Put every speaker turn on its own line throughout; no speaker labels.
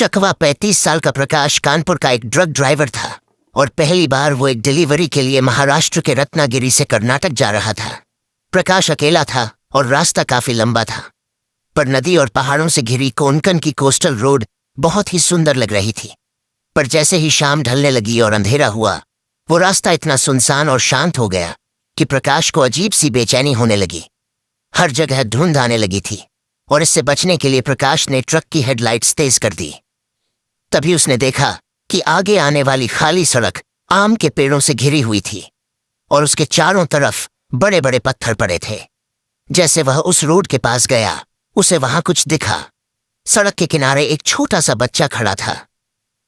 चकवा 35 साल का प्रकाश कानपुर का एक ड्रग ड्राइवर था और पहली बार वो एक डिलीवरी के लिए महाराष्ट्र के रत्नागिरी से कर्नाटक जा रहा था। प्रकाश अकेला था और रास्ता काफी लंबा था, पर नदी और पहाड़ों से घिरी कोंकण की कोस्टल रोड बहुत ही सुंदर लग रही थी। पर जैसे ही शाम ढलने लगी और अंधेरा हुआ, वो रास्ता इतना सुनसान और शांत हो गया कि प्रकाश को अजीब सी बेचैनी होने लगी। हर जगह धुंध आने लगी थी और इससे बचने के लिए प्रकाश ने ट्रक की हेडलाइट्स तेज कर दी। तभी उसने देखा कि आगे आने वाली खाली सड़क आम के पेड़ों से घिरी हुई थी और उसके चारों तरफ बड़े बड़े पत्थर पड़े थे। जैसे वह उस रोड के पास गया, उसे वहां कुछ दिखा। सड़क के किनारे एक छोटा सा बच्चा खड़ा था।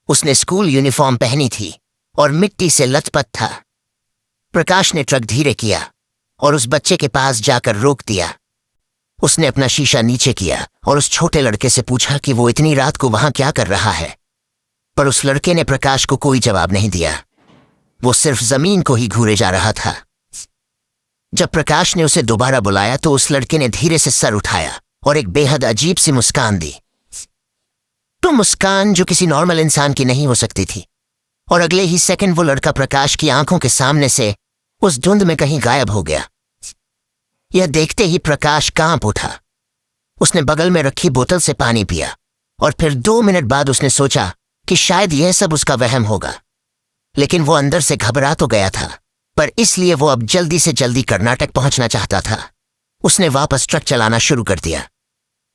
उसने स्कूल यूनिफॉर्म पहनी थी और मिट्टी से लथपथ था। प्रकाश ने ट्रक धीरे किया और उस बच्चे के पास जाकर रोक दिया। उसने अपना शीशा नीचे किया और उस छोटे लड़के से पूछा कि वो इतनी रात को वहां क्या कर रहा है। पर उस लड़के ने प्रकाश को कोई जवाब नहीं दिया। वो सिर्फ जमीन को ही घूरे जा रहा था। जब प्रकाश ने उसे दोबारा बुलाया तो उस लड़के ने धीरे से सर उठाया और एक बेहद अजीब सी मुस्कान दी। तो मुस्कान जो किसी नॉर्मल इंसान की नहीं हो सकती थी। और अगले ही सेकंड वो लड़का प्रकाश की आंखों के सामने से उस धुंध में कहीं गायब हो गया। यह देखते ही प्रकाश कांप उठा। उसने बगल में रखी बोतल से पानी पिया और फिर 2 मिनट बाद उसने सोचा कि शायद यह सब उसका वहम होगा। लेकिन वो अंदर से घबरा तो गया था, पर इसलिए वो अब जल्दी से जल्दी कर्नाटक पहुंचना चाहता था। उसने वापस ट्रक चलाना शुरू कर दिया।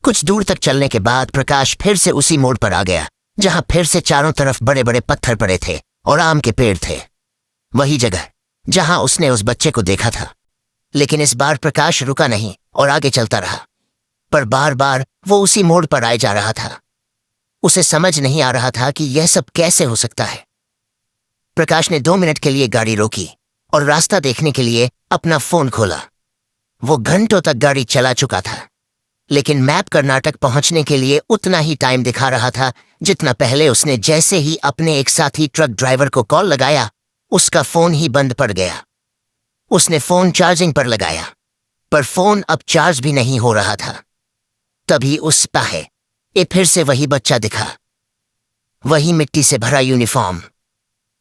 कुछ दूर तक चलने के बाद प्रकाश फिर से उसी मोड़ पर आ गया जहां फिर से चारों तरफ बड़े बड़े पत्थर पड़े थे और आम के पेड़ थे। वही जगह जहां उसने उस बच्चे को देखा था। लेकिन इस बार प्रकाश रुका नहीं और आगे चलता रहा, पर बार बार वो उसी मोड़ पर आए जा रहा था। उसे समझ नहीं आ रहा था कि यह सब कैसे हो सकता है। प्रकाश ने 2 मिनट के लिए गाड़ी रोकी और रास्ता देखने के लिए अपना फोन खोला। वो घंटों तक गाड़ी चला चुका था, लेकिन मैप कर्नाटक पहुंचने के लिए उतना ही टाइम दिखा रहा था जितना पहले उसने जैसे ही अपने एक साथी ट्रक ड्राइवर को कॉल लगाया, उसका फोन ही बंद पड़ गया। उसने फोन चार्जिंग पर लगाया, पर फोन अब चार्ज भी नहीं हो रहा था। तभी उस पाहे फिर से वही बच्चा दिखा। वही मिट्टी से भरा यूनिफॉर्म,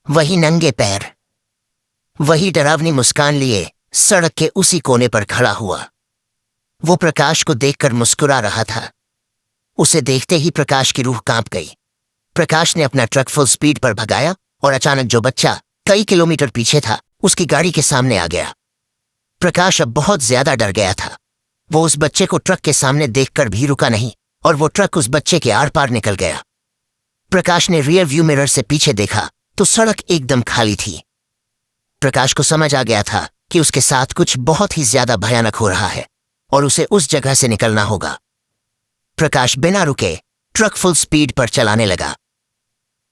वही नंगे पैर, वही डरावनी मुस्कान लिए सड़क के उसी कोने पर खड़ा हुआ। वो प्रकाश को देखकर मुस्कुरा रहा था। उसे देखते ही प्रकाश की रूह कांप गई। प्रकाश ने अपना ट्रक फुल स्पीड पर भगाया और अचानक जो बच्चा कई किलोमीटर पीछे था उसकी गाड़ी के सामने आ गया। प्रकाश अब बहुत ज्यादा डर गया था। वो उस बच्चे को ट्रक के सामने देखकर भी रुका नहीं और वो ट्रक उस बच्चे के आर पार निकल गया। प्रकाश ने रियर व्यू मिरर से पीछे देखा तो सड़क एकदम खाली थी। प्रकाश को समझ आ गया था कि उसके साथ कुछ बहुत ही ज्यादा भयानक हो रहा है और उसे उस जगह से निकलना होगा। प्रकाश बिना रुके ट्रक फुल स्पीड पर चलाने लगा।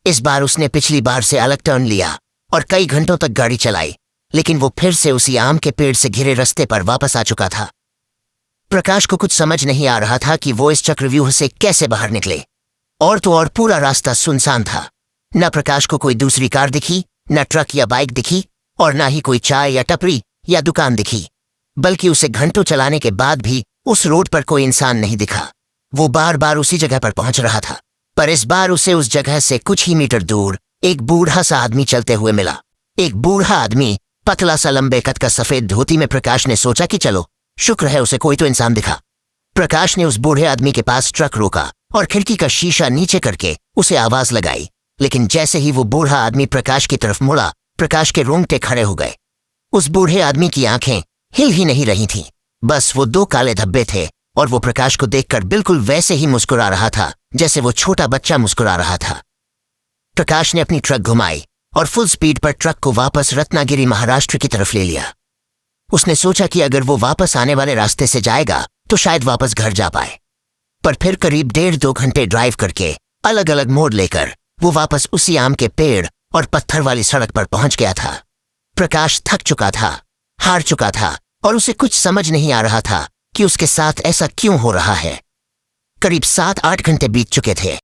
इस बार उसने पिछली बार से अलग टर्न लिया और कई घंटों तक गाड़ी चलाई, लेकिन वो फिर से उसी आम के पेड़ से घिरे रास्ते पर वापस आ चुका था। प्रकाश को कुछ समझ नहीं आ रहा था कि वो इस चक्रव्यूह से कैसे बाहर निकले। और तो और पूरा रास्ता सुनसान था। न प्रकाश को कोई दूसरी कार दिखी, न ट्रक या बाइक दिखी और न ही कोई चाय या टपरी या दुकान दिखी, बल्कि उसे घंटों चलाने के बाद भी उस रोड पर कोई इंसान नहीं दिखा। वो बार बार उसी जगह पर पहुंच रहा था, पर इस बार उसे उस जगह से कुछ ही मीटर दूर एक बूढ़ा सा आदमी चलते हुए मिला। एक बूढ़ा आदमी, पतला सा लंबे कद का सफेद धोती में। प्रकाश ने सोचा कि चलो शुक्र है उसे कोई तो इंसान दिखा। प्रकाश ने उस बूढ़े आदमी के पास ट्रक रोका और खिड़की का शीशा नीचे करके उसे आवाज लगाई, लेकिन जैसे ही वो बूढ़ा आदमी प्रकाश की तरफ मुड़ा, प्रकाश के रोंगटे खड़े हो गए। उस बूढ़े आदमी की आंखें हिल ही नहीं रही थीं, बस वो 2 काले धब्बे थे और वो प्रकाश को देखकर बिल्कुल वैसे ही मुस्कुरा रहा था जैसे वो छोटा बच्चा मुस्कुरा रहा था। प्रकाश ने अपनी ट्रक घुमाई और फुल स्पीड पर ट्रक को वापस रत्नागिरी महाराष्ट्र की तरफ ले लिया। उसने सोचा कि अगर वो वापस आने वाले रास्ते से जाएगा तो शायद वापस घर जा पाए, पर फिर करीब 1.5-2 घंटे ड्राइव करके अलग अलग मोड़ लेकर वो वापस उसी आम के पेड़ और पत्थर वाली सड़क पर पहुंच गया था। प्रकाश थक चुका था, हार चुका था और उसे कुछ समझ नहीं आ रहा था कि उसके साथ ऐसा क्यों हो रहा है। करीब 7-8 घंटे बीत चुके थे